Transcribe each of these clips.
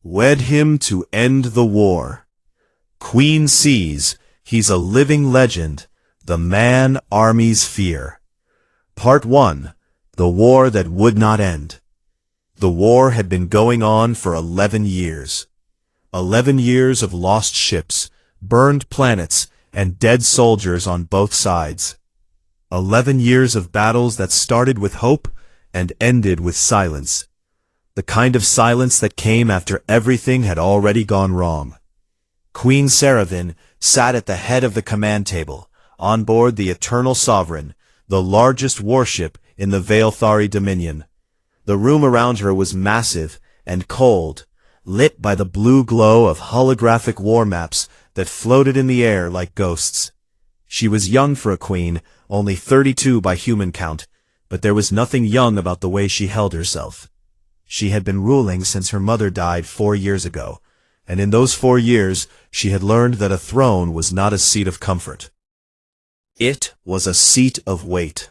Wed him to end the war. Queen sees he's a living legend, the man armies fear. Part 1. The War That Would Not End. The war had been going on for 11 years. 11 years of lost ships, burned planets, and dead soldiers on both sides. 11 years of battles that started with hope and ended with silence. The kind of silence that came after everything had already gone wrong. Queen Saravan sat at the head of the command table, on board the Eternal Sovereign, the largest warship in the Veilthari Dominion. The room around her was massive and cold, lit by the blue glow of holographic war maps that floated in the air like ghosts. She was young for a queen, only 32 by human count, but there was nothing young about the way she held herself. She had been ruling since her mother died 4 years ago, and in those 4 years she had learned that a throne was not a seat of comfort. It was a seat of weight.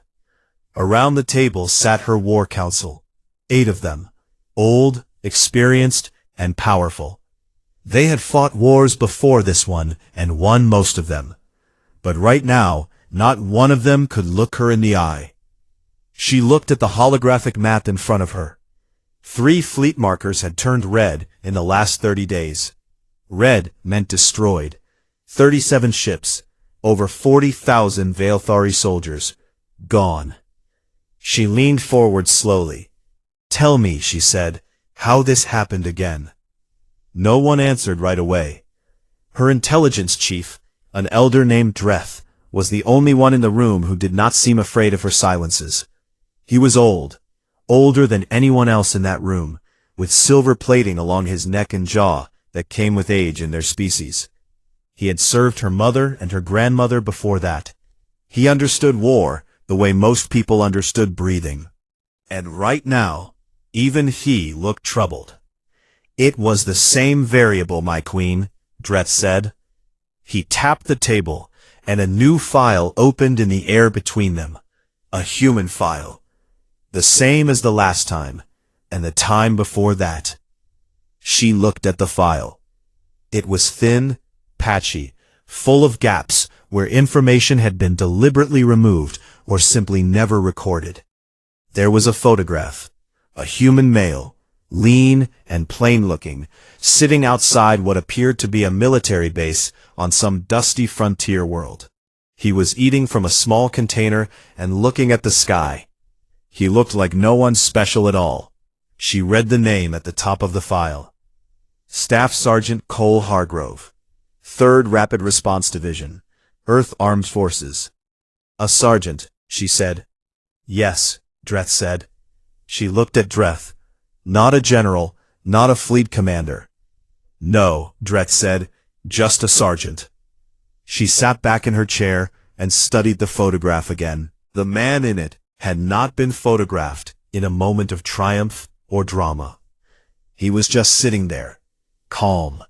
Around the table sat her war council, 8 of them, old, experienced, and powerful. They had fought wars before this one and won most of them. But right now, not one of them could look her in the eye. She looked at the holographic map in front of her. 3 fleet markers had turned red in the last 30 days. Red meant destroyed. 37 ships, over 40,000 Veilthari soldiers, gone. She leaned forward slowly. "Tell me," she said, "how this happened again." No one answered right away. Her intelligence chief, an elder named Dreth, was the only one in the room who did not seem afraid of her silences. He was old, older than anyone else in that room, with silver plating along his neck and jaw that came with age in their species. He had served her mother and her grandmother before that. He understood war the way most people understood breathing. And right now, even he looked troubled. "It was the same variable, my queen," Dreth said. He tapped the table, and a new file opened in the air between them. A human file. The same as the last time, and the time before that. She looked at the file. It was thin, patchy, full of gaps where information had been deliberately removed or simply never recorded. There was a photograph. A human male, lean and plain-looking, sitting outside what appeared to be a military base on some dusty frontier world. He was eating from a small container and looking at the sky. He looked like no one special at all. She read the name at the top of the file. Staff Sergeant Cole Hargrove, 3rd Rapid Response Division, Earth Armed Forces. "A sergeant," she said. "Yes," Dreth said. She looked at Dreth. "Not a general, not a fleet commander." "No," Dreth said, "just a sergeant." She sat back in her chair and studied the photograph again. The man in it had not been photographed in a moment of triumph or drama. He was just sitting there, calm,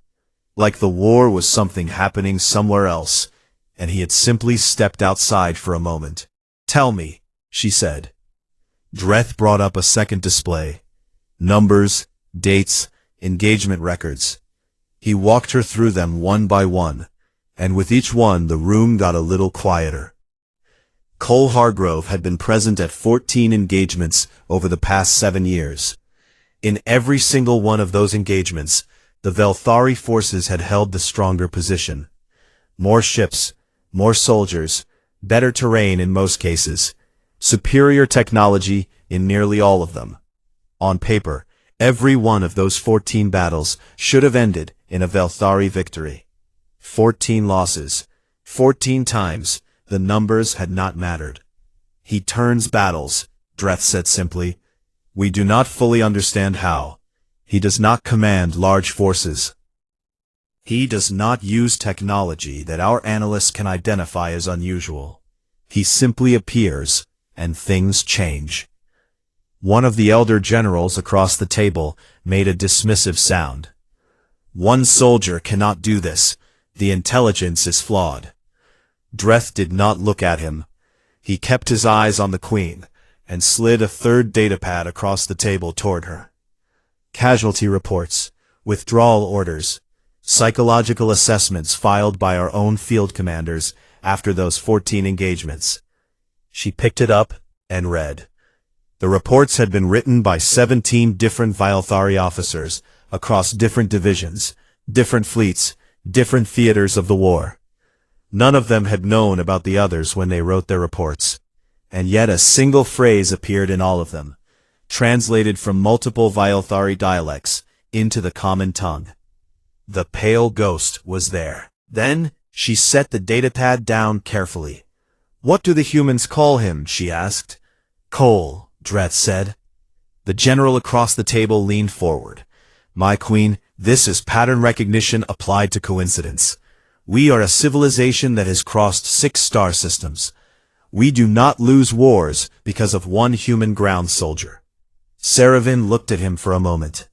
like the war was something happening somewhere else, and he had simply stepped outside for a moment. "Tell me," she said. Dreth brought up a second display. Numbers, dates, engagement records. He walked her through them one by one, and with each one the room got a little quieter. Cole Hargrove had been present at 14 engagements over the past 7 years. In every single one of those engagements, the Veilthari forces had held the stronger position. More ships, more soldiers, better terrain in most cases, superior technology in nearly all of them. On paper, every one of those 14 battles should have ended in a Veilthari victory. 14 losses. 14 times, the numbers had not mattered. "He turns battles," Dreth said simply. "We do not fully understand how. He does not command large forces. He does not use technology that our analysts can identify as unusual. He simply appears, and things change." One of the elder generals across the table made a dismissive sound. "One soldier cannot do this. The intelligence is flawed." Dreth did not look at him. He kept his eyes on the queen, and slid a third datapad across the table toward her. "Casualty reports. withdrawal orders, psychological assessments filed by our own field commanders after those 14 engagements. She picked it up and read. The reports had been written by 17 different Vilthari officers across different divisions, different fleets, different theaters of the war. None of them had known about the others when they wrote their reports, and yet a single phrase appeared in all of them, translated from multiple Vilthari dialects into the common tongue. The pale ghost was there. Then she set the datapad down carefully. "What do the humans call him?" she asked. "Cole," Dreth said. The general across the table leaned forward. "My queen, this is pattern recognition applied to coincidence. We are a civilization that has crossed 6 star systems. We do not lose wars because of one human ground soldier." Saravin looked at him for a moment.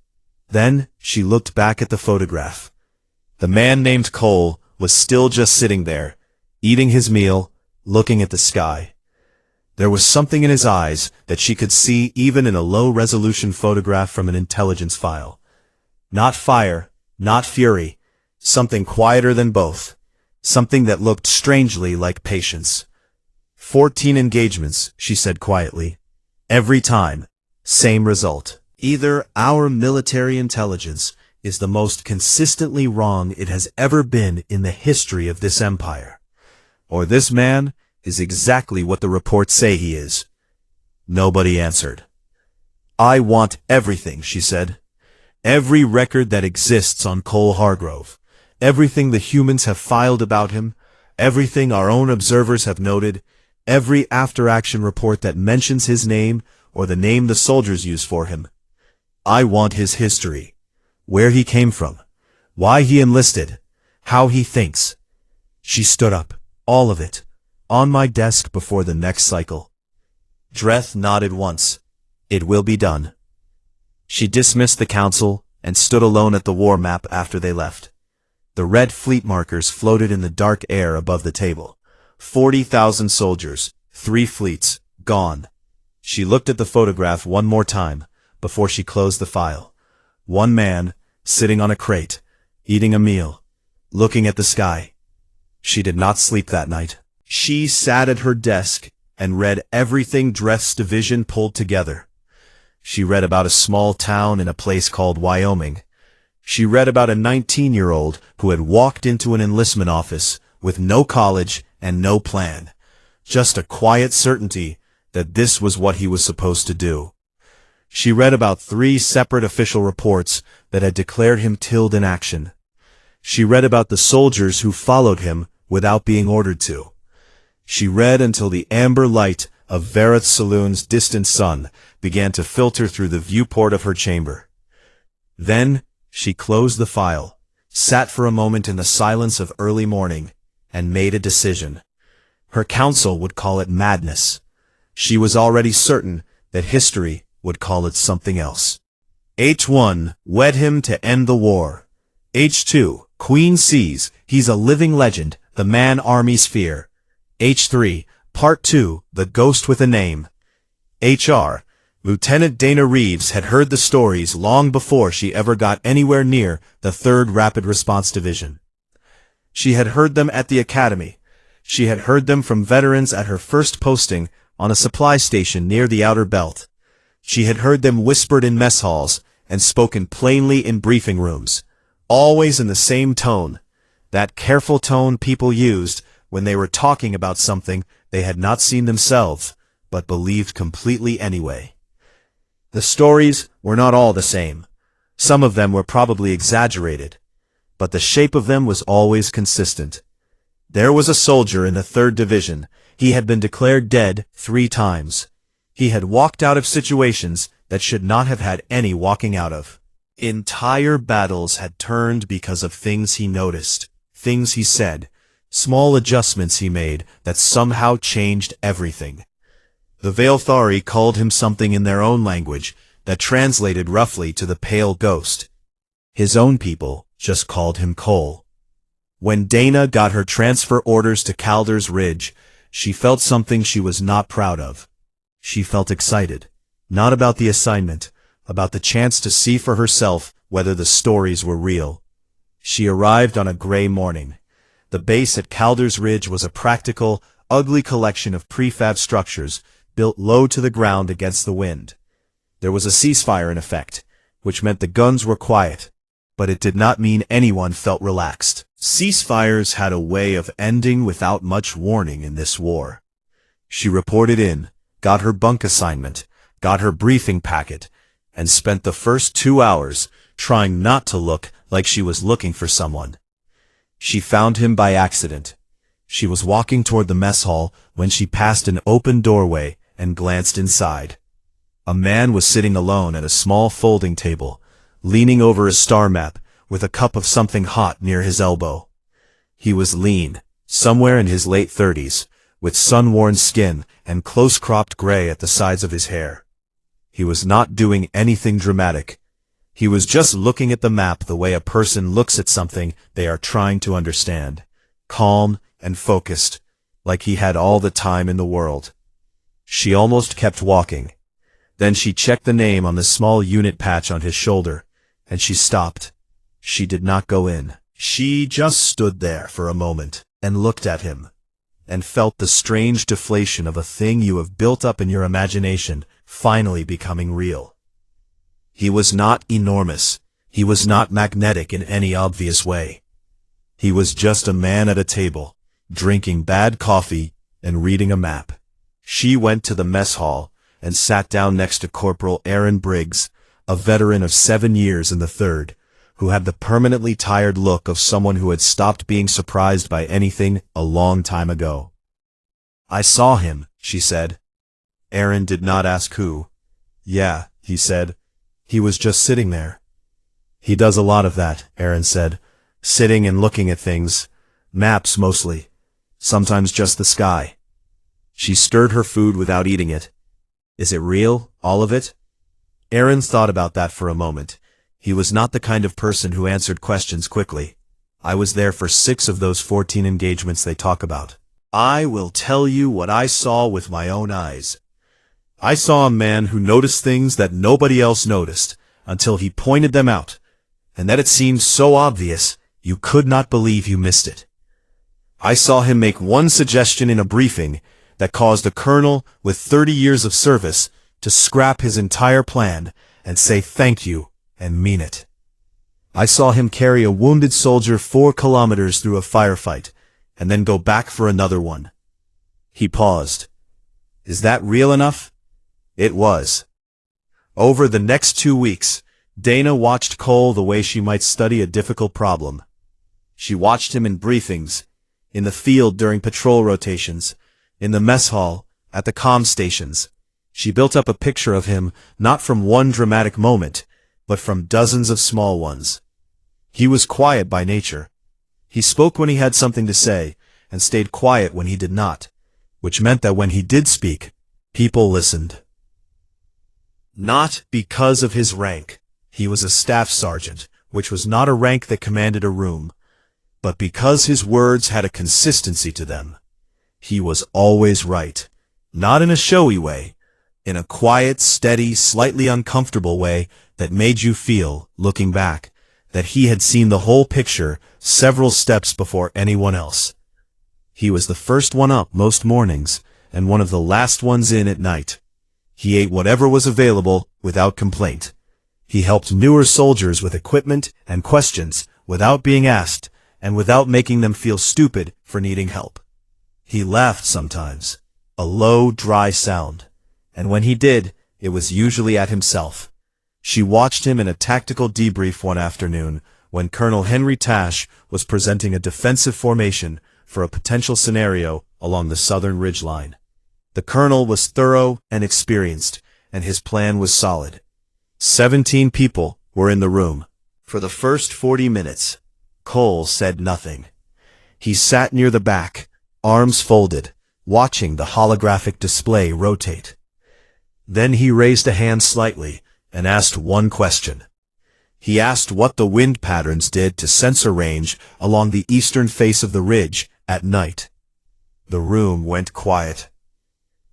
Then she looked back at the photograph. The man named Cole was still just sitting there, eating his meal, looking at the sky. There was something in his eyes that she could see even in a low-resolution photograph from an intelligence file. Not fire, not fury, something quieter than both, something that looked strangely like patience. 14 engagements, she said quietly. Every time, same result. Either our military intelligence is the most consistently wrong it has ever been in the history of this empire, or this man is exactly what the reports say he is. Nobody answered. "I want everything," she said. "Every record that exists on Cole Hargrove, everything the humans have filed about him, everything our own observers have noted, every after-action report that mentions his name or the name the soldiers use for him. I want his history, where he came from, why he enlisted, how he thinks." She stood up, all of it, on my desk before the next cycle. Dreth nodded once. "It will be done." She dismissed the council and stood alone at the war map after they left. The red fleet markers floated in the dark air above the table. 40,000 soldiers, 3 fleets, gone. She looked at the photograph one more time before she closed the file. One man, sitting on a crate, eating a meal, looking at the sky. She did not sleep that night. She sat at her desk and read everything Dreth's division pulled together. She read about a small town in a place called Wyoming. She read about a 19-year-old who had walked into an enlistment office with no college and no plan, just a quiet certainty that this was what he was supposed to do. She read about 3 separate official reports that had declared him killed in action. She read about the soldiers who followed him without being ordered to. She read until the amber light of Vareth Saloon's distant sun began to filter through the viewport of her chamber. Then she closed the file, sat for a moment in the silence of early morning, and made a decision. Her council would call it madness. She was already certain that history would call it something else. H1, wed him to end the war. H2, Queen sees, he's a living legend, the man armies fear. H3, Part 2, The Ghost with a Name. HR, Lieutenant Dana Reeves had heard the stories long before she ever got anywhere near the 3rd Rapid Response Division. She had heard them at the academy. She had heard them from veterans at her first posting on a supply station near the Outer Belt. She had heard them whispered in mess halls and spoken plainly in briefing rooms, always in the same tone, that careful tone people used when they were talking about something they had not seen themselves, but believed completely anyway. The stories were not all the same. Some of them were probably exaggerated, but the shape of them was always consistent. There was a soldier in the 3rd Division. He had been declared dead 3 times. He had walked out of situations that should not have had any walking out of. Entire battles had turned because of things he noticed, things he said, small adjustments he made that somehow changed everything. The Vilthari called him something in their own language that translated roughly to the pale ghost. His own people just called him Cole. When Dana got her transfer orders to Calder's Ridge, she felt something she was not proud of. She felt excited, not about the assignment, about the chance to see for herself whether the stories were real. She arrived on a gray morning. The base at Calder's Ridge was a practical, ugly collection of prefab structures built low to the ground against the wind. There was a ceasefire in effect, which meant the guns were quiet, but it did not mean anyone felt relaxed. Ceasefires had a way of ending without much warning in this war. She reported in, got her bunk assignment, got her briefing packet, and spent the first 2 hours trying not to look like she was looking for someone. She found him by accident. She was walking toward the mess hall when she passed an open doorway and glanced inside. A man was sitting alone at a small folding table, leaning over a star map with a cup of something hot near his elbow. He was lean, somewhere in his late 30s, with sun-worn skin and close-cropped gray at the sides of his hair. He was not doing anything dramatic. He was just looking at the map the way a person looks at something they are trying to understand, calm and focused, like he had all the time in the world. She almost kept walking. Then she checked the name on the small unit patch on his shoulder, and she stopped. She did not go in. She just stood there for a moment and looked at him, and felt the strange deflation of a thing you have built up in your imagination finally becoming real. He was not enormous. He was not magnetic in any obvious way. He was just a man at a table, drinking bad coffee and reading a map. She went to the mess hall and sat down next to Corporal Aaron Briggs, a veteran of 7 years in the 3rd, who had the permanently tired look of someone who had stopped being surprised by anything a long time ago. "I saw him," she said. Aaron did not ask who. "Yeah," he said. "He was just sitting there." "He does a lot of that," Aaron said. "Sitting and looking at things. Maps mostly. Sometimes just the sky." She stirred her food without eating it. "Is it real, all of it?" Aaron thought about that for a moment. He was not the kind of person who answered questions quickly. "I was there for 6 of those 14 engagements they talk about. I will tell you what I saw with my own eyes. I saw a man who noticed things that nobody else noticed until he pointed them out, and that it seemed so obvious you could not believe you missed it. I saw him make one suggestion in a briefing that caused a colonel with 30 years of service to scrap his entire plan and say thank you and mean it. I saw him carry a wounded soldier 4 kilometers through a firefight and then go back for another one." He paused. "Is that real enough?" It was. Over the next 2 weeks, Dana watched Cole the way she might study a difficult problem. She watched him in briefings, in the field during patrol rotations, in the mess hall, at the comm stations. She built up a picture of him not from one dramatic moment, but from dozens of small ones. He was quiet by nature. He spoke when he had something to say, and stayed quiet when he did not, which meant that when he did speak, people listened. Not because of his rank. He was a staff sergeant, which was not a rank that commanded a room, but because his words had a consistency to them. He was always right, not in a showy way, in a quiet, steady, slightly uncomfortable way that made you feel, looking back, that he had seen the whole picture several steps before anyone else. He was the first one up most mornings, and one of the last ones in at night. He ate whatever was available without complaint. He helped newer soldiers with equipment and questions without being asked, and without making them feel stupid for needing help. He laughed sometimes, a low, dry sound, and when he did, it was usually at himself. She watched him in a tactical debrief one afternoon when Colonel Henry Tash was presenting a defensive formation for a potential scenario along the southern ridgeline. The colonel was thorough and experienced, and his plan was solid. 17 people were in the room. For the first 40 minutes, Cole said nothing. He sat near the back, arms folded, watching the holographic display rotate. Then he raised a hand slightly and asked one question. He asked what the wind patterns did to sensor range along the eastern face of the ridge at night. The room went quiet.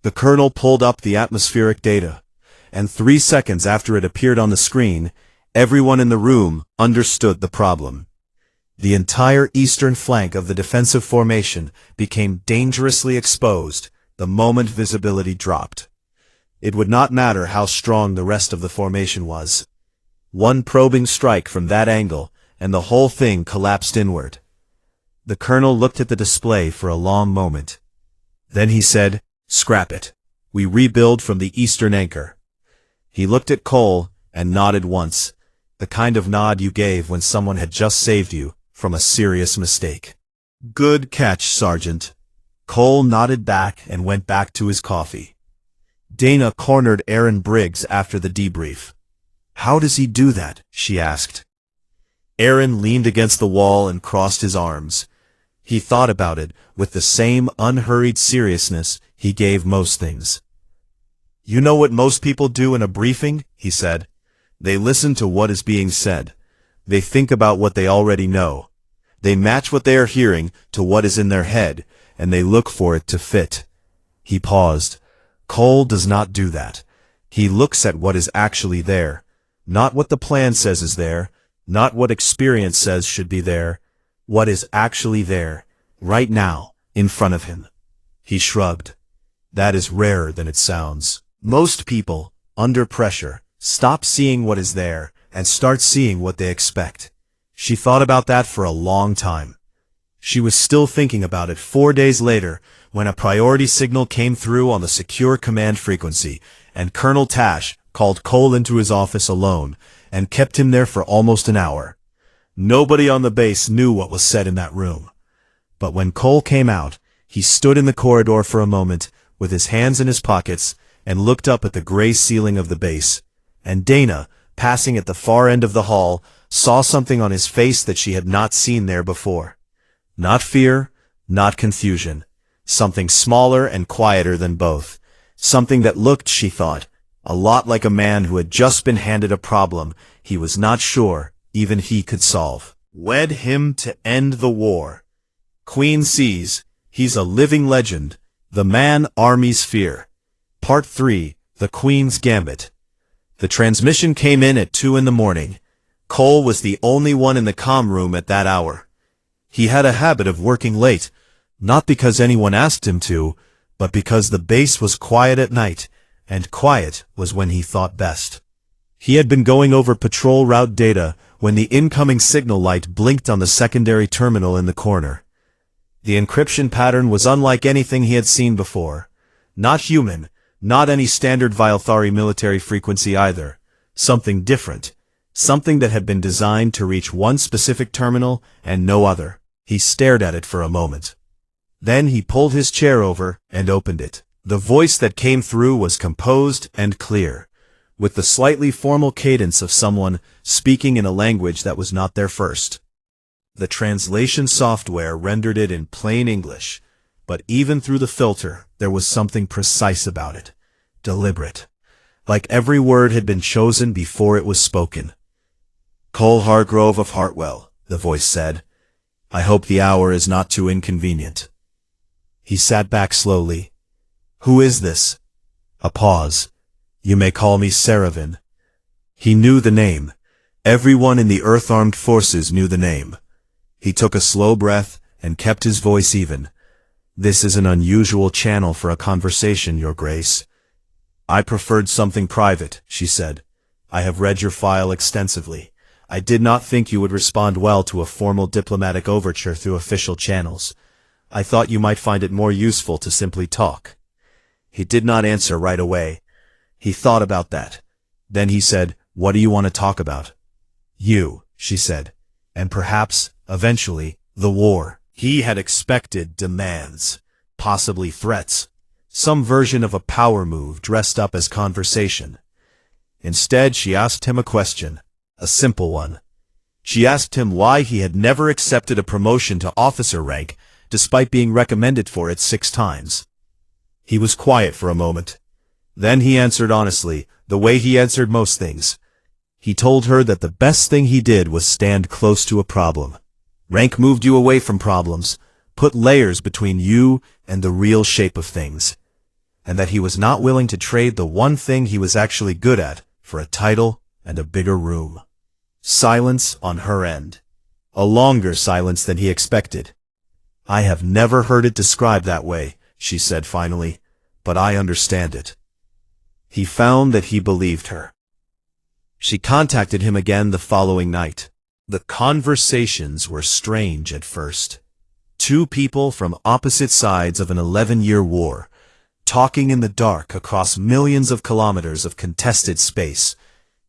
The colonel pulled up the atmospheric data, and 3 seconds after it appeared on the screen, Everyone in the room understood the problem. The entire eastern flank of the defensive formation became dangerously exposed the moment visibility dropped. It would not matter how strong the rest of the formation was. One probing strike from that angle, and the whole thing collapsed inward. The colonel looked at the display for a long moment. Then he said, "Scrap it. We rebuild from the eastern anchor." He looked at Cole and nodded once, the kind of nod you gave when someone had just saved you from a serious mistake. "Good catch, Sergeant." Cole nodded back and went back to his coffee. Dana cornered Aaron Briggs after the debrief. "How does he do that?" she asked. Aaron leaned against the wall and crossed his arms. He thought about it with the same unhurried seriousness he gave most things. "You know what most people do in a briefing?" he said. "They listen to what is being said. They think about what they already know. They match what they are hearing to what is in their head, and they look for it to fit." He paused. Cole does not do that. He looks at what is actually there, not what the plan says is there, not what experience says should be there, what is actually there, right now, in front of him. He shrugged. That is rarer than it sounds. Most people, under pressure, stop seeing what is there and start seeing what they expect. She thought about that for a long time. She was still thinking about it 4 days later when a priority signal came through on the secure command frequency, and Colonel Tash called Cole into his office alone and kept him there for almost an hour. Nobody on the base knew what was said in that room. But when Cole came out, he stood in the corridor for a moment with his hands in his pockets and looked up at the gray ceiling of the base. And Dana, passing at the far end of the hall, saw something on his face that she had not seen there before. Not fear, not confusion. Something smaller and quieter than both. Something that looked, she thought, a lot like a man who had just been handed a problem he was not sure even he could solve. Wed him to end the war. Queen sees, he's a living legend, the man armies fear. Part 3, The Queen's Gambit. The transmission came in at 2 in the morning. Cole was the only one in the comm room at that hour. He had a habit of working late, not because anyone asked him to, but because the base was quiet at night, and quiet was when he thought best. He had been going over patrol route data when the incoming signal light blinked on the secondary terminal in the corner. The encryption pattern was unlike anything he had seen before. Not human, not any standard Vilthari military frequency either. Something different. Something that had been designed to reach one specific terminal and no other. He stared at it for a moment. Then he pulled his chair over and opened it. The voice that came through was composed and clear, with the slightly formal cadence of someone speaking in a language that was not their first. The translation software rendered it in plain English, but even through the filter, there was something precise about it. Deliberate. Like every word had been chosen before it was spoken. "Cole Hargrove of Hartwell," the voice said. "I hope the hour is not too inconvenient." He sat back slowly. "Who is this?" A pause. "You may call me Saravan." He knew the name. Everyone in the Earth Armed Forces knew the name. He took a slow breath and kept his voice even. "This is an unusual channel for a conversation, Your Grace." "I preferred something private," she said. "I have read your file extensively. I did not think you would respond well to a formal diplomatic overture through official channels. I thought you might find it more useful to simply talk." He did not answer right away. He thought about that. Then he said, "What do you want to talk about?" "You," she said. "And perhaps, eventually, the war." He had expected demands, possibly threats, some version of a power move dressed up as conversation. Instead, she asked him a question, a simple one. She asked him why he had never accepted a promotion to officer rank despite being recommended for it 6 times. He was quiet for a moment. Then he answered honestly, the way he answered most things. He told her that the best thing he did was stand close to a problem. Rank moved you away from problems, put layers between you and the real shape of things, and that he was not willing to trade the one thing he was actually good at for a title and a bigger room. Silence on her end. A longer silence than he expected. "I have never heard it described that way," she said finally, "but I understand it." He found that he believed her. She contacted him again the following night. The conversations were strange at first. Two people from opposite sides of an 11-year war, talking in the dark across millions of kilometers of contested space,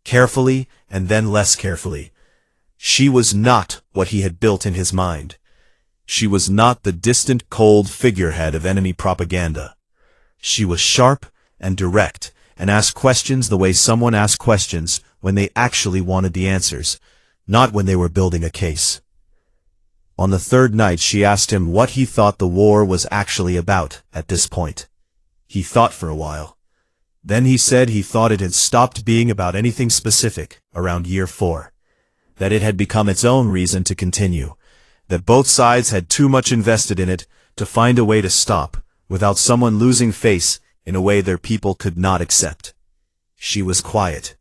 carefully and then less carefully. She was not what he had built in his mind. She was not the distant, cold figurehead of enemy propaganda. She was sharp and direct, and asked questions the way someone asked questions when they actually wanted the answers, not when they were building a case. On the third night she asked him what he thought the war was actually about at this point. He thought for a while. Then he said he thought it had stopped being about anything specific around year 4. That it had become its own reason to continue. That both sides had too much invested in it to find a way to stop, without someone losing face in a way their people could not accept. She was quiet.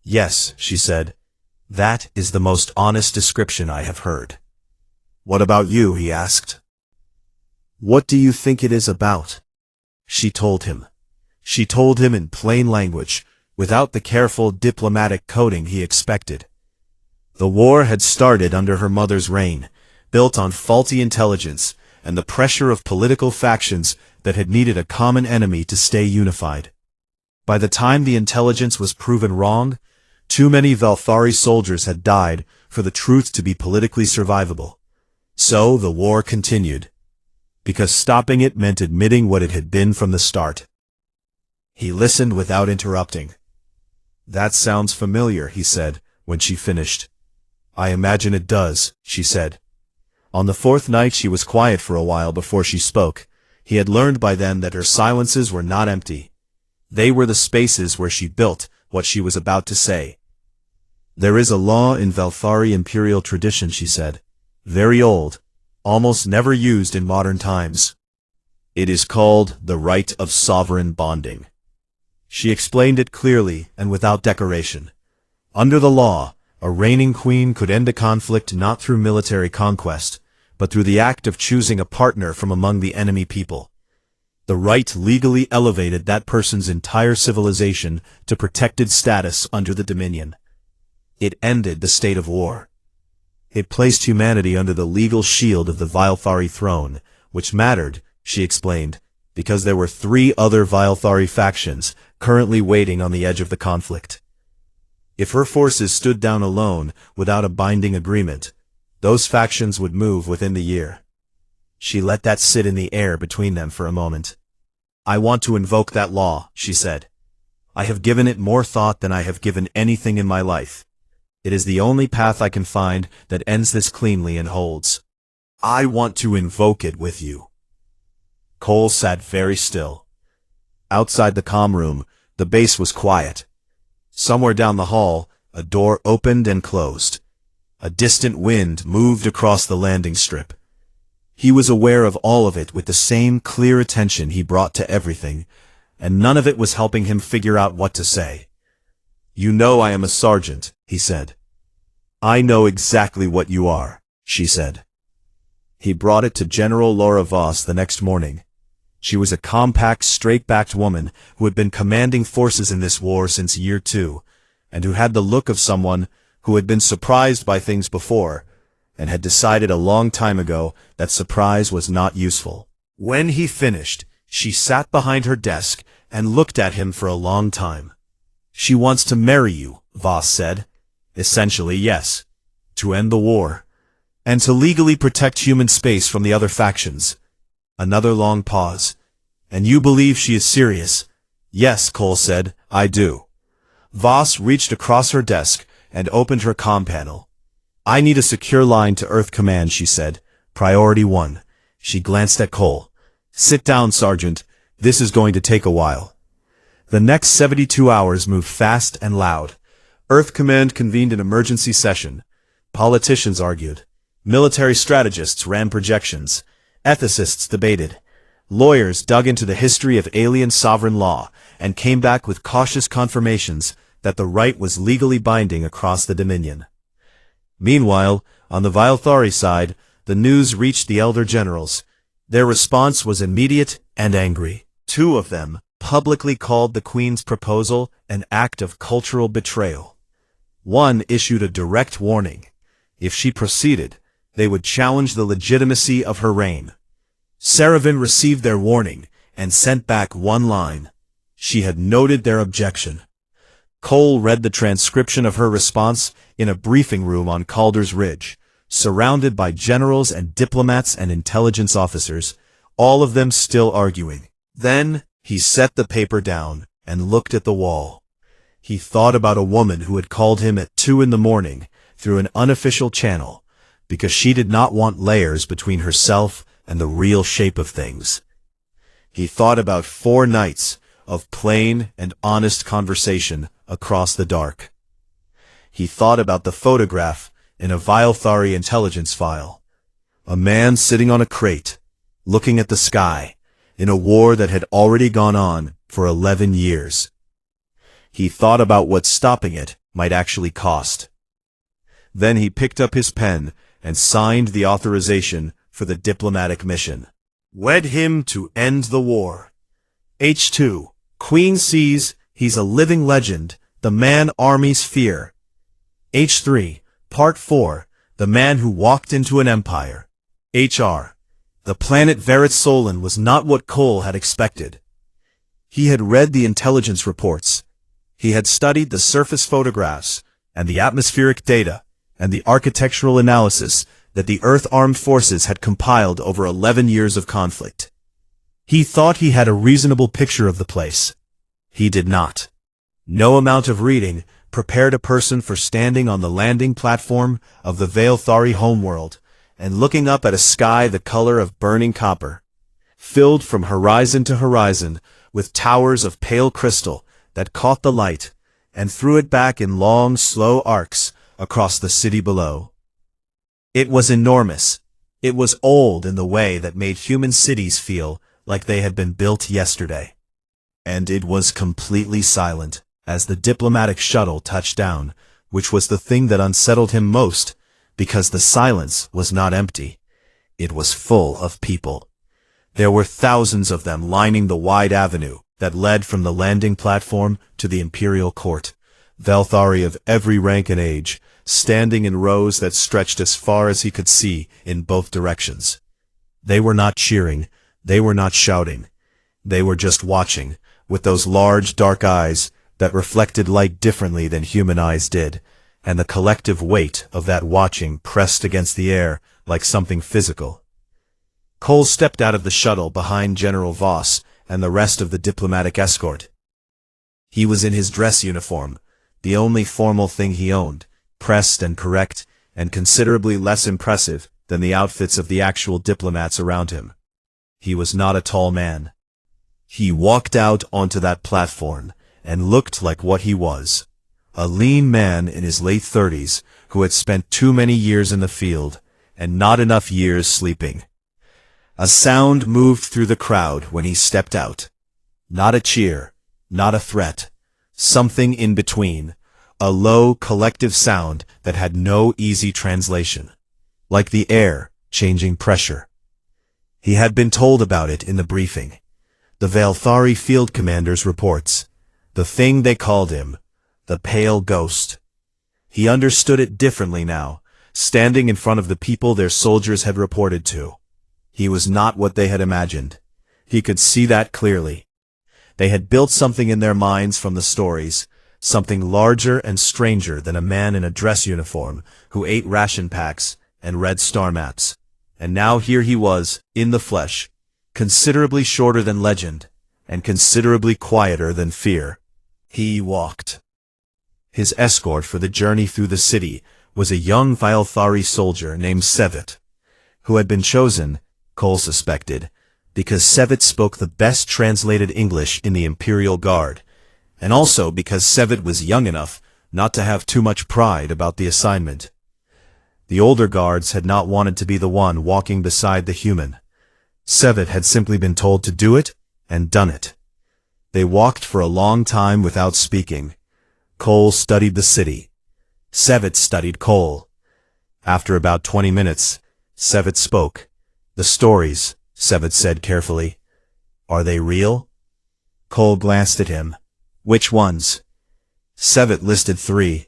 "Yes," she said, "that is the most honest description I have heard." "What about you?" he asked. "What do you think it is about?" She told him. She told him in plain language, without the careful diplomatic coding he expected. The war had started under her mother's reign, built on faulty intelligence and the pressure of political factions that had needed a common enemy to stay unified. By the time the intelligence was proven wrong, too many Valthari soldiers had died for the truth to be politically survivable. So the war continued, because stopping it meant admitting what it had been from the start. He listened without interrupting. "That sounds familiar," he said, when she finished. "I imagine it does," she said. On the fourth night she was quiet for a while before she spoke. He had learned by then that her silences were not empty. They were the spaces where she built what she was about to say. "There is a law in Valthari imperial tradition," she said. "Very old, almost never used in modern times. It is called the right of sovereign bonding." She explained it clearly and without decoration. Under the law, a reigning queen could end a conflict not through military conquest, but through the act of choosing a partner from among the enemy people. The right legally elevated that person's entire civilization to protected status under the Dominion. It ended the state of war. It placed humanity under the legal shield of the Valthari throne, which mattered, she explained, because there were 3 other Valthari factions currently waiting on the edge of the conflict. If her forces stood down alone without a binding agreement, those factions would move within the year. She let that sit in the air between them for a moment. "I want to invoke that law," she said. "I have given it more thought than I have given anything in my life. It is the only path I can find that ends this cleanly and holds. I want to invoke it with you." Cole sat very still. Outside the comm room, the base was quiet. Somewhere down the hall, a door opened and closed. A distant wind moved across the landing strip. He was aware of all of it with the same clear attention he brought to everything, and none of it was helping him figure out what to say. "You know I am a sergeant," he said. "I know exactly what you are," she said. He brought it to General Laura Voss the next morning. She was a compact, straight-backed woman who had been commanding forces in this war since year 2, and who had the look of someone who had been surprised by things before, and had decided a long time ago that surprise was not useful. When he finished, she sat behind her desk and looked at him for a long time. "She wants to marry you," Voss said. "Essentially, yes. To end the war. And to legally protect human space from the other factions." Another long pause. "And you believe she is serious?" "Yes," Cole said, "I do." Voss reached across her desk and opened her comm panel. "I need a secure line to Earth Command," she said. "Priority 1. She glanced at Cole. "Sit down, Sergeant. This is going to take a while." The next 72 hours moved fast and loud. Earth Command convened an emergency session. Politicians argued. Military strategists ran projections. Ethicists debated. Lawyers dug into the history of alien sovereign law and came back with cautious confirmations that the right was legally binding across the Dominion. Meanwhile, on the Vilethari side, the news reached the elder generals. Their response was immediate and angry. Two of them publicly called the Queen's proposal an act of cultural betrayal. One issued a direct warning. If she proceeded, they would challenge the legitimacy of her reign. Saravan received their warning and sent back one line. She had noted their objection. Cole read the transcription of her response in a briefing room on Calder's Ridge, surrounded by generals and diplomats and intelligence officers, all of them still arguing. Then he set the paper down and looked at the wall. He thought about a woman who had called him at 2 a.m. through an unofficial channel, because she did not want layers between herself and the real shape of things. He thought about 4 nights of plain and honest conversation across the dark. He thought about the photograph in a Vilethari intelligence file. A man sitting on a crate, looking at the sky, in a war that had already gone on for 11 years. He thought about what stopping it might actually cost. Then he picked up his pen and signed the authorization for the diplomatic mission. Wed him to end the war. H2. Queen sees he's a living legend, the man armies fear. H3. Part 4. The man who walked into an empire. HR. The planet Veritsolan was not what Cole had expected. He had read the intelligence reports. He had studied the surface photographs and the atmospheric data and the architectural analysis that the Earth Armed Forces had compiled over 11 years of conflict. He thought he had a reasonable picture of the place. He did not. No amount of reading prepared a person for standing on the landing platform of the Vilethari homeworld and looking up at a sky the color of burning copper, filled from horizon to horizon with towers of pale crystal that caught the light and threw it back in long, slow arcs across the city below. It was enormous. It was old in the way that made human cities feel like they had been built yesterday. And it was completely silent as the diplomatic shuttle touched down, which was the thing that unsettled him most, because the silence was not empty. It was full of people. There were thousands of them lining the wide avenue that led from the landing platform to the imperial court, Vilethari of every rank and age, standing in rows that stretched as far as he could see in both directions. They were not cheering, they were not shouting. They were just watching, with those large dark eyes that reflected light differently than human eyes did, and the collective weight of that watching pressed against the air like something physical. Cole stepped out of the shuttle behind General Voss and the rest of the diplomatic escort. He was in his dress uniform, the only formal thing he owned, pressed and correct, and considerably less impressive than the outfits of the actual diplomats around him. He was not a tall man. He walked out onto that platform and looked like what he was, a lean man in his late 30s who had spent too many years in the field and not enough years sleeping. A sound moved through the crowd when he stepped out. Not a cheer, not a threat, something in between, a low collective sound that had no easy translation, like the air changing pressure. He had been told about it in the briefing. The Vilethari field commander's reports. The thing they called him, the Pale Ghost. He understood it differently now, standing in front of the people their soldiers had reported to. He was not what they had imagined. He could see that clearly. They had built something in their minds from the stories, something larger and stranger than a man in a dress uniform who ate ration packs and read star maps. And now here he was, in the flesh, considerably shorter than legend, and considerably quieter than fear. He walked. His escort for the journey through the city was a young Vilethari soldier named Sevet, who had been chosen, Cole suspected, because Sevet spoke the best translated English in the Imperial Guard, and also because Sevet was young enough not to have too much pride about the assignment. The older guards had not wanted to be the one walking beside the human. Sevet had simply been told to do it, and done it. They walked for a long time without speaking. Cole studied the city. Sevet studied Cole. After about 20 minutes, Sevet spoke. "The stories," Sevet said carefully. "Are they real?" Cole glanced at him. "Which ones?" Sevet listed 3.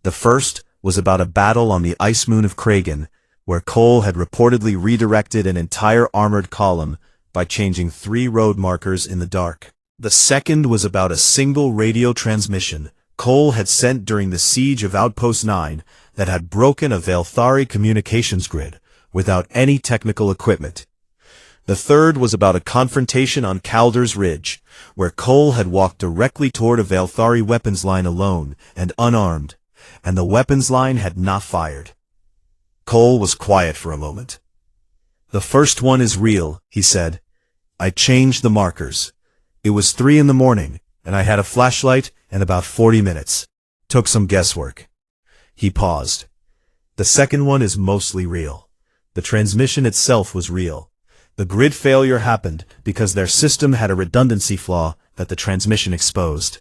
The first was about a battle on the ice moon of Kragan, where Cole had reportedly redirected an entire armored column by changing 3 road markers in the dark. The second was about a single radio transmission Cole had sent during the siege of Outpost 9 that had broken a Velthari communications grid without any technical equipment. The third was about a confrontation on Calder's Ridge, where Cole had walked directly toward a Velthari weapons line alone and unarmed, and the weapons line had not fired. Cole was quiet for a moment. "The first one is real," he said. "I changed the markers. It was 3 in the morning, and I had a flashlight and about 40 minutes. Took some guesswork." He paused. "The second one is mostly real. The transmission itself was real. The grid failure happened because their system had a redundancy flaw that the transmission exposed.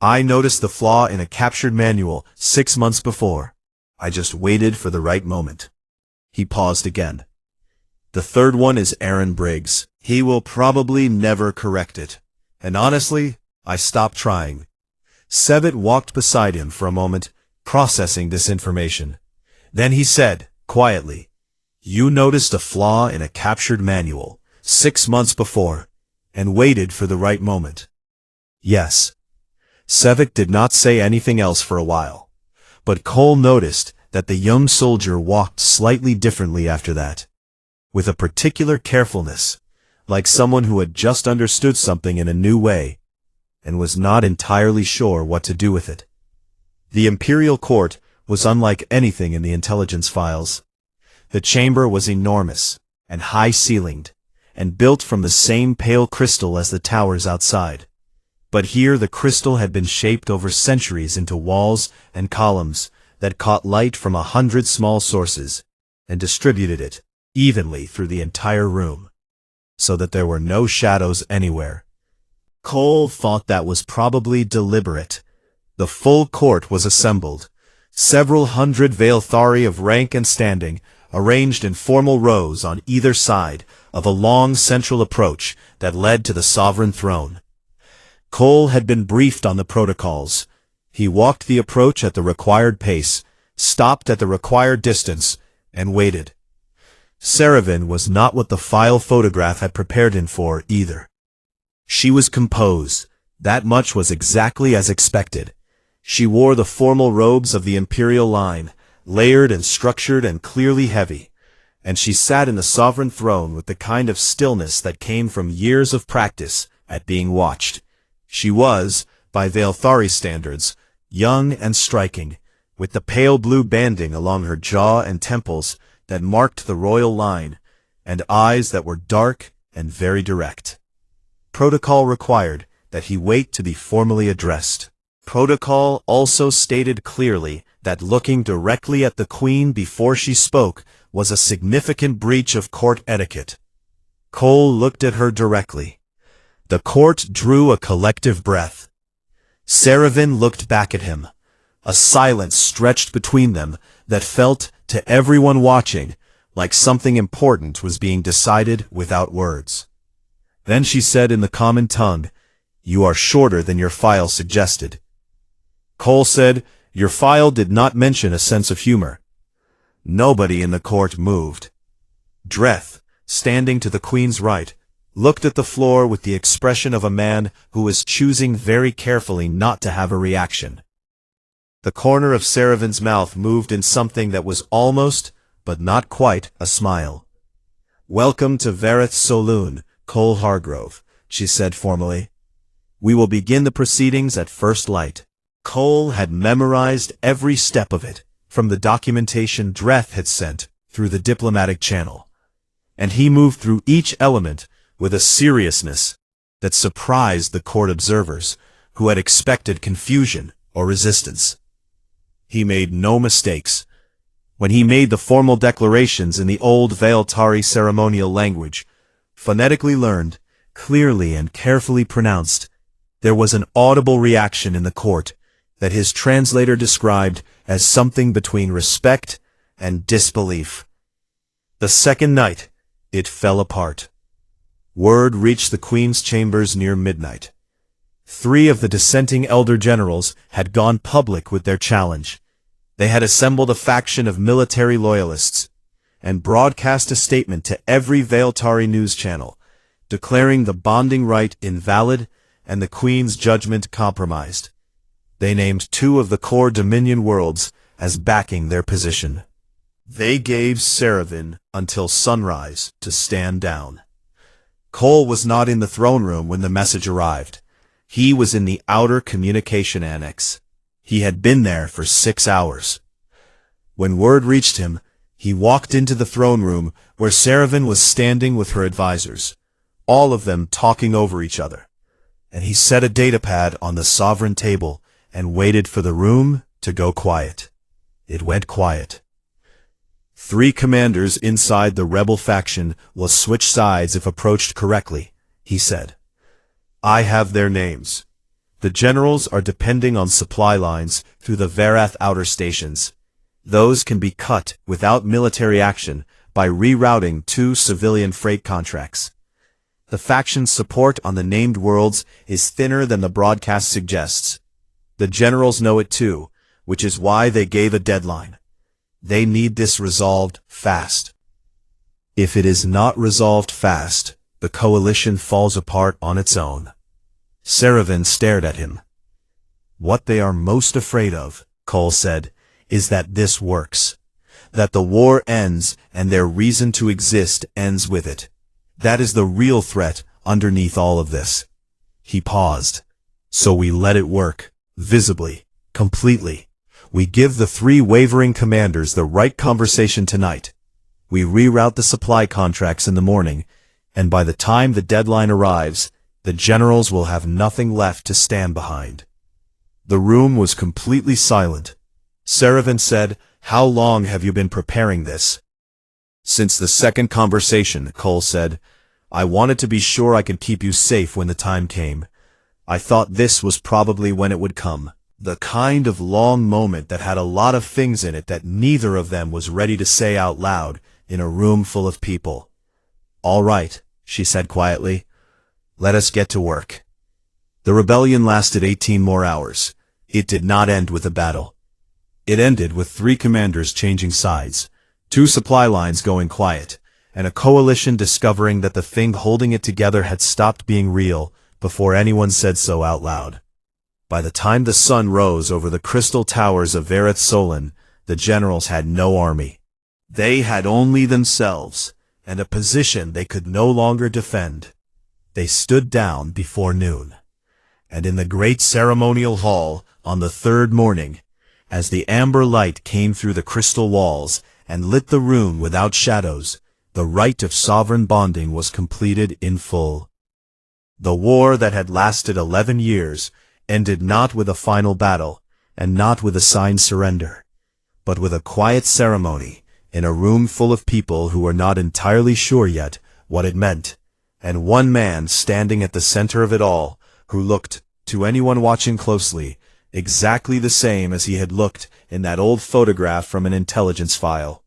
I noticed the flaw in a captured manual 6 months before. I just waited for the right moment." He paused again. "The third one is Aaron Briggs. He will probably never correct it. And honestly, I stopped trying." Sevet walked beside him for a moment, processing this information. Then he said, quietly, "You noticed a flaw in a captured manual 6 months before, and waited for the right moment." "Yes." Sevet did not say anything else for a while, but Cole noticed that the young soldier walked slightly differently after that, with a particular carefulness, like someone who had just understood something in a new way, and was not entirely sure what to do with it. The Imperial Court was unlike anything in the intelligence files. The chamber was enormous, and high-ceilinged, and built from the same pale crystal as the towers outside. But here the crystal had been shaped over centuries into walls and columns that caught light from 100 small sources, and distributed it evenly through the entire room, so that there were no shadows anywhere. Cole thought that was probably deliberate. The full court was assembled, several hundred Velthari of rank and standing, arranged in formal rows on either side of a long central approach that led to the sovereign throne. Cole had been briefed on the protocols. He walked the approach at the required pace, stopped at the required distance, and waited. Saravan was not what the file photograph had prepared him for either. She was composed. That much was exactly as expected. She wore the formal robes of the imperial line, layered and structured and clearly heavy, and she sat in the sovereign throne with the kind of stillness that came from years of practice at being watched. She was, by Velthari standards, young and striking, with the pale blue banding along her jaw and temples that marked the royal line, and eyes that were dark and very direct. Protocol required that he wait to be formally addressed. Protocol also stated clearly that looking directly at the Queen before she spoke was a significant breach of court etiquette. Cole looked at her directly. The court drew a collective breath. Saravan looked back at him. A silence stretched between them that felt, to everyone watching, like something important was being decided without words. Then she said in the common tongue, "You are shorter than your file suggested." Cole said, "Your file did not mention a sense of humor." Nobody in the court moved. Dreth, standing to the Queen's right, looked at the floor with the expression of a man who was choosing very carefully not to have a reaction. The corner of Saravan's mouth moved in something that was almost, but not quite, a smile. "Welcome to Vareth Saloon, Cole Hargrove," she said formally. "We will begin the proceedings at first light." Cole had memorized every step of it, from the documentation Dreth had sent through the diplomatic channel, and he moved through each element with a seriousness that surprised the court observers, who had expected confusion or resistance. He made no mistakes. When he made the formal declarations in the old Velthari ceremonial language, phonetically learned, clearly and carefully pronounced, there was an audible reaction in the court that his translator described as something between respect and disbelief. The second night, it fell apart. Word reached the Queen's chambers near midnight. 3 of the dissenting elder generals had gone public with their challenge. They had assembled a faction of military loyalists and broadcast a statement to every Veiltari news channel, declaring the bonding rite invalid and the Queen's judgment compromised. They named 2 of the core Dominion worlds as backing their position. They gave Seravan until sunrise to stand down. Cole was not in the throne room when the message arrived. He was in the outer communication annex. He had been there for 6 hours. When word reached him, he walked into the throne room where Seravan was standing with her advisors, all of them talking over each other. And he set a datapad on the sovereign table and waited for the room to go quiet. It went quiet. 3 commanders inside the rebel faction will switch sides if approached correctly, he said. I have their names. The generals are depending on supply lines through the Varath outer stations. Those can be cut without military action by rerouting 2 civilian freight contracts. The faction's support on the named worlds is thinner than the broadcast suggests. The generals know it too, which is why they gave a deadline. They need this resolved fast. If it is not resolved fast, the coalition falls apart on its own. Seravan stared at him. What they are most afraid of, Cole said, is that this works. That the war ends and their reason to exist ends with it. That is the real threat underneath all of this. He paused. So we let it work, visibly, completely. We give the 3 wavering commanders the right conversation tonight. We reroute the supply contracts in the morning, and by the time the deadline arrives, the generals will have nothing left to stand behind. The room was completely silent. Seravan said, How long have you been preparing this? Since the second conversation, Cole said. I wanted to be sure I could keep you safe when the time came. I thought this was probably when it would come. The kind of long moment that had a lot of things in it that neither of them was ready to say out loud in a room full of people. All right, she said quietly. Let us get to work. The rebellion lasted 18 more hours. It did not end with a battle. It ended with 3 commanders changing sides, 2 supply lines going quiet, and a coalition discovering that the thing holding it together had stopped being real before anyone said so out loud. By the time the sun rose over the crystal towers of Vareth Solon, the generals had no army. They had only themselves, and a position they could no longer defend. They stood down before noon. And in the great ceremonial hall, on the 3rd morning, as the amber light came through the crystal walls and lit the room without shadows, the rite of sovereign bonding was completed in full. The war that had lasted 11 years ended not with a final battle, and not with a signed surrender, but with a quiet ceremony in a room full of people who were not entirely sure yet what it meant, and one man standing at the center of it all, who looked, to anyone watching closely, exactly the same as he had looked in that old photograph from an intelligence file,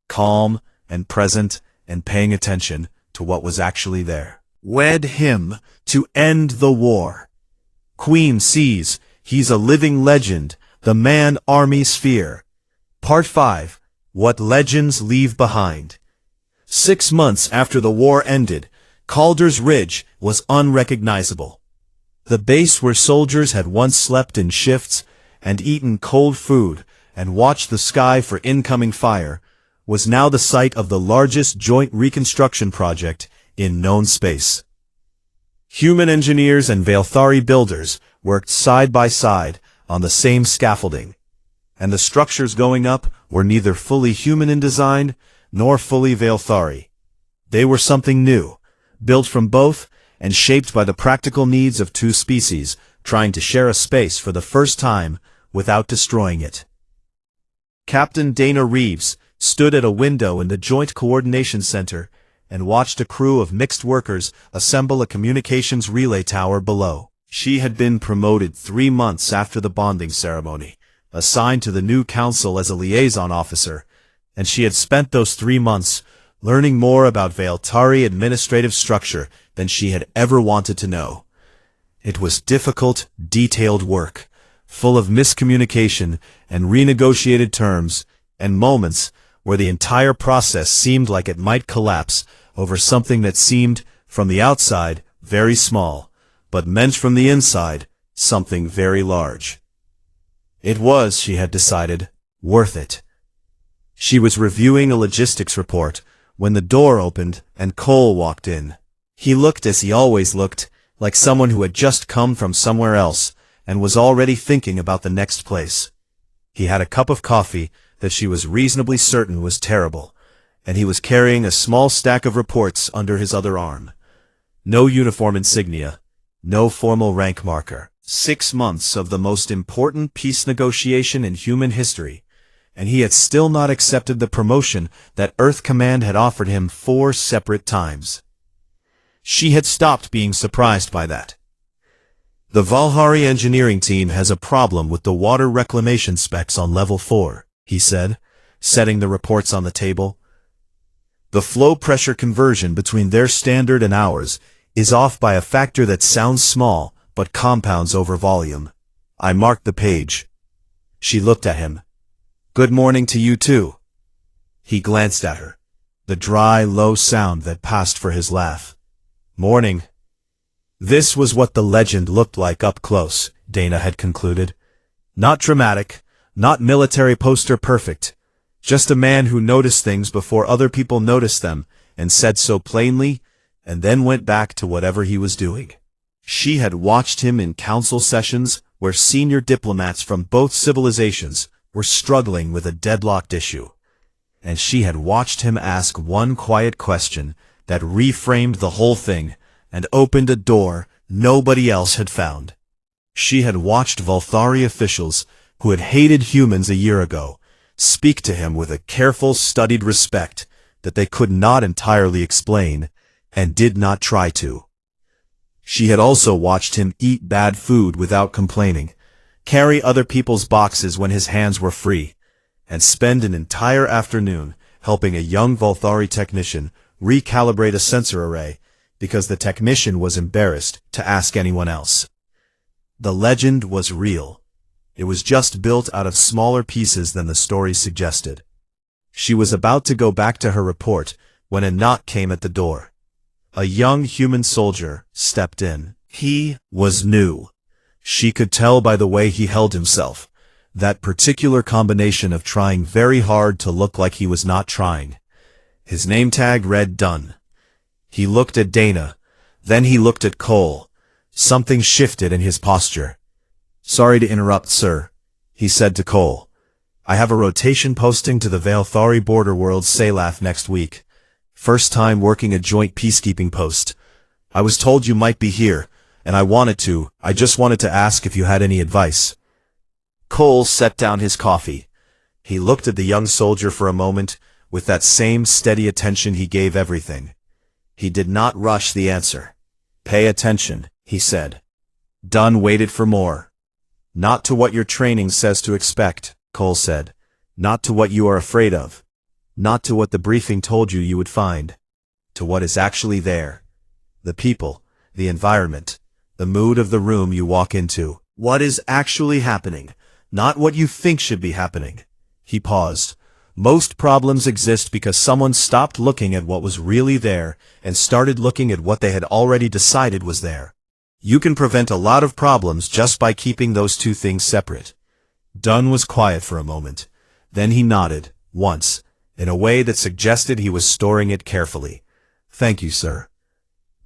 calm and present and paying attention to what was actually there. Wed him to end the war. Queen sees, he's a living legend, the man armies fear. Part 5. What Legends Leave Behind. 6 months after the war ended, Calder's Ridge was unrecognizable. The base where soldiers had once slept in shifts and eaten cold food and watched the sky for incoming fire was now the site of the largest joint reconstruction project in known space. Human engineers and Veilthari builders worked side by side on the same scaffolding, and the structures going up were neither fully human in design nor fully Veilthari. They were something new, built from both and shaped by the practical needs of 2 species trying to share a space for the first time without destroying it. Captain Dana Reeves stood at a window in the Joint Coordination Center and watched a crew of mixed workers assemble a communications relay tower below. She had been promoted 3 months after the bonding ceremony, assigned to the new council as a liaison officer, and she had spent those 3 months learning more about Valtari administrative structure than she had ever wanted to know. It was difficult, detailed work, full of miscommunication and renegotiated terms, and moments where the entire process seemed like it might collapse over something that seemed, from the outside, very small, but meant from the inside, something very large. It was, she had decided, worth it. She was reviewing a logistics report when the door opened and Cole walked in. He looked as he always looked, like someone who had just come from somewhere else and was already thinking about the next place. He had a cup of coffee that she was reasonably certain was terrible, and he was carrying a small stack of reports under his other arm. No uniform insignia, no formal rank marker. 6 months of the most important peace negotiation in human history, and he had still not accepted the promotion that Earth Command had offered him 4 separate times. She had stopped being surprised by that. The Valhari engineering team has a problem with the water reclamation specs on level 4, he said, setting the reports on the table. The flow pressure conversion between their standard and ours is off by a factor that sounds small, but compounds over volume. I marked the page. She looked at him. Good morning to you too. He glanced at her, the dry, low sound that passed for his laugh. Morning. This was what the legend looked like up close, Dana had concluded. Not dramatic, not military poster perfect, just a man who noticed things before other people noticed them and said so plainly, and then went back to whatever he was doing. She had watched him in council sessions where senior diplomats from both civilizations were struggling with a deadlocked issue, and she had watched him ask one quiet question that reframed the whole thing and opened a door nobody else had found. She had watched Valthari officials who had hated humans a year ago speak to him with a careful, studied respect that they could not entirely explain and did not try to. She had also watched him eat bad food without complaining, carry other people's boxes when his hands were free, and spend an entire afternoon helping a young Valthari technician recalibrate a sensor array because the technician was embarrassed to ask anyone else. The legend was real. It was just built out of smaller pieces than the story suggested. She was about to go back to her report when a knock came at the door. A young human soldier stepped in. He was new. She could tell by the way he held himself, that particular combination of trying very hard to look like he was not trying. His name tag read Dunn. He looked at Dana, then he looked at Cole. Something shifted in his posture. Sorry to interrupt, sir, he said to Cole. I have a rotation posting to the Valthari border world Salaf next week. First time working a joint peacekeeping post. I was told you might be here, and I just wanted to ask if you had any advice. Cole set down his coffee. He looked at the young soldier for a moment, with that same steady attention he gave everything. He did not rush the answer. Pay attention, he said. Dunn waited for more. Not to what your training says to expect, Cole said. Not to what you are afraid of. Not to what the briefing told you would find. To what is actually there. The people, the environment, the mood of the room you walk into. What is actually happening, not what you think should be happening. He paused. Most problems exist because someone stopped looking at what was really there and started looking at what they had already decided was there. You can prevent a lot of problems just by keeping those two things separate. Dunn was quiet for a moment. Then he nodded, once, in a way that suggested he was storing it carefully. Thank you, sir.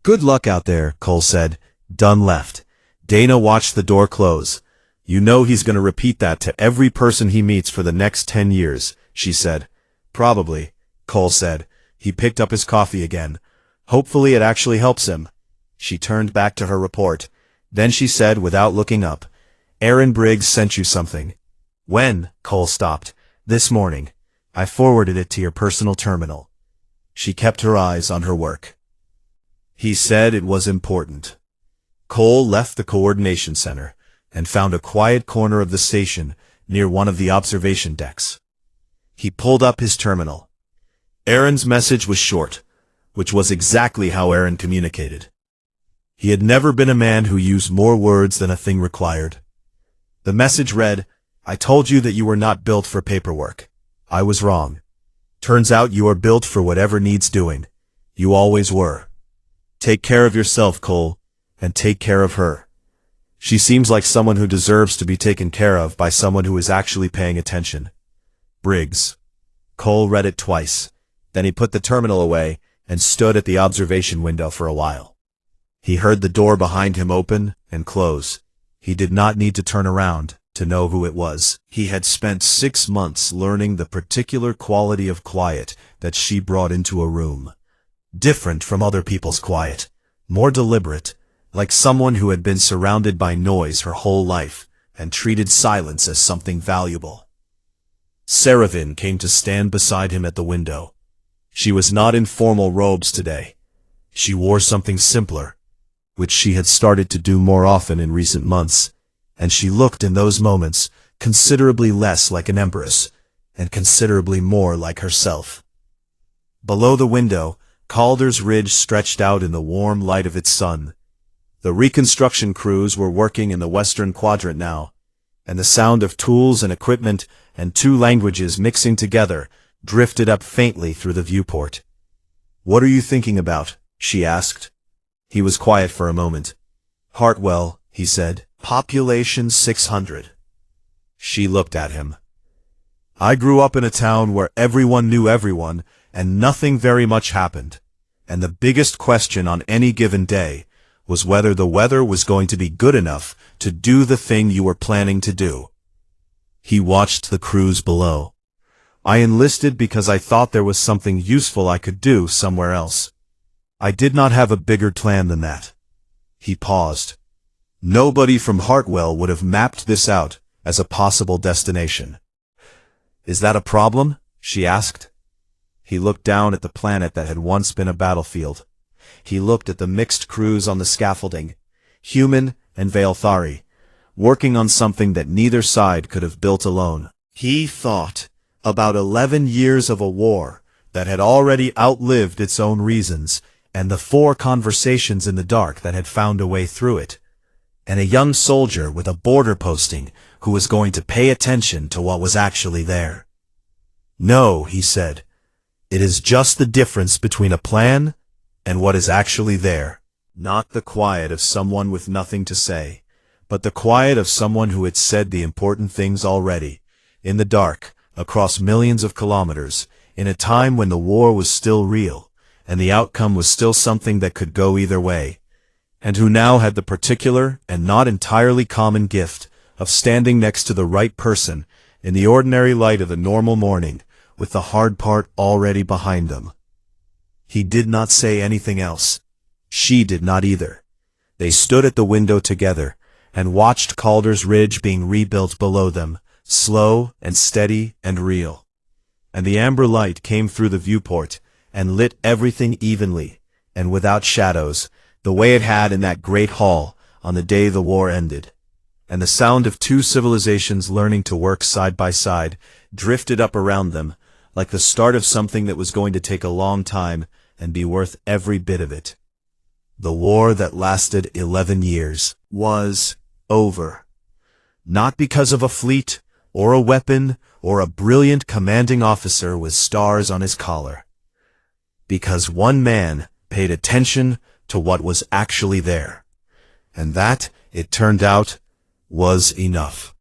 Good luck out there, Cole said. Dunn left. Dana watched the door close. You know he's going to repeat that to every person he meets for the next 10 years, she said. Probably, Cole said. He picked up his coffee again. Hopefully it actually helps him. She turned back to her report. Then she said without looking up, Aaron Briggs sent you something. When? Cole stopped. This morning. I forwarded it to your personal terminal. She kept her eyes on her work. He said it was important. Cole left the coordination center and found a quiet corner of the station near one of the observation decks. He pulled up his terminal. Aaron's message was short, which was exactly how Aaron communicated. He had never been a man who used more words than a thing required. The message read, "I told you that you were not built for paperwork. I was wrong. Turns out you are built for whatever needs doing. You always were. Take care of yourself, Cole, and take care of her. She seems like someone who deserves to be taken care of by someone who is actually paying attention. Briggs." Cole read it twice. Then he put the terminal away and stood at the observation window for a while. He heard the door behind him open and close. He did not need to turn around to know who it was. He had spent 6 months learning the particular quality of quiet that she brought into a room. Different from other people's quiet, more deliberate, like someone who had been surrounded by noise her whole life and treated silence as something valuable. Seraphine came to stand beside him at the window. She was not in formal robes today. She wore something simpler, which she had started to do more often in recent months, and she looked in those moments considerably less like an empress and considerably more like herself. Below the window, Calder's Ridge stretched out in the warm light of its sun. The reconstruction crews were working in the western quadrant now, and the sound of tools and equipment and 2 languages mixing together drifted up faintly through the viewport. "What are you thinking about?" she asked. He was quiet for a moment. "Hartwell," he said. "Population 600. She looked at him. "I grew up in a town where everyone knew everyone, and nothing very much happened. And the biggest question on any given day was whether the weather was going to be good enough to do the thing you were planning to do." He watched the crews below. "I enlisted because I thought there was something useful I could do somewhere else. I did not have a bigger plan than that." He paused. Nobody from Hartwell would have mapped this out as a possible destination. "Is that a problem?" she asked. He looked down at the planet that had once been a battlefield. He looked at the mixed crews on the scaffolding, human and Veilthari, working on something that neither side could have built alone. He thought about 11 years of a war that had already outlived its own reasons, and the 4 conversations in the dark that had found a way through it, and a young soldier with a border posting who was going to pay attention to what was actually there. "No," he said, "it is just the difference between a plan and what is actually there. Not the quiet of someone with nothing to say, but the quiet of someone who had said the important things already, in the dark, across millions of kilometers, in a time when the war was still real, and the outcome was still something that could go either way, and who now had the particular and not entirely common gift of standing next to the right person in the ordinary light of the normal morning, with the hard part already behind them." He did not say anything else. She did not either. They stood at the window together and watched Calder's Ridge being rebuilt below them, slow and steady and real. And the amber light came through the viewport and lit everything evenly and without shadows, the way it had in that great hall on the day the war ended. And the sound of 2 civilizations learning to work side by side drifted up around them, like the start of something that was going to take a long time and be worth every bit of it. The war that lasted 11 years was over. Not because of a fleet, or a weapon, or a brilliant commanding officer with stars on his collar. Because one man paid attention to what was actually there. And that, it turned out, was enough.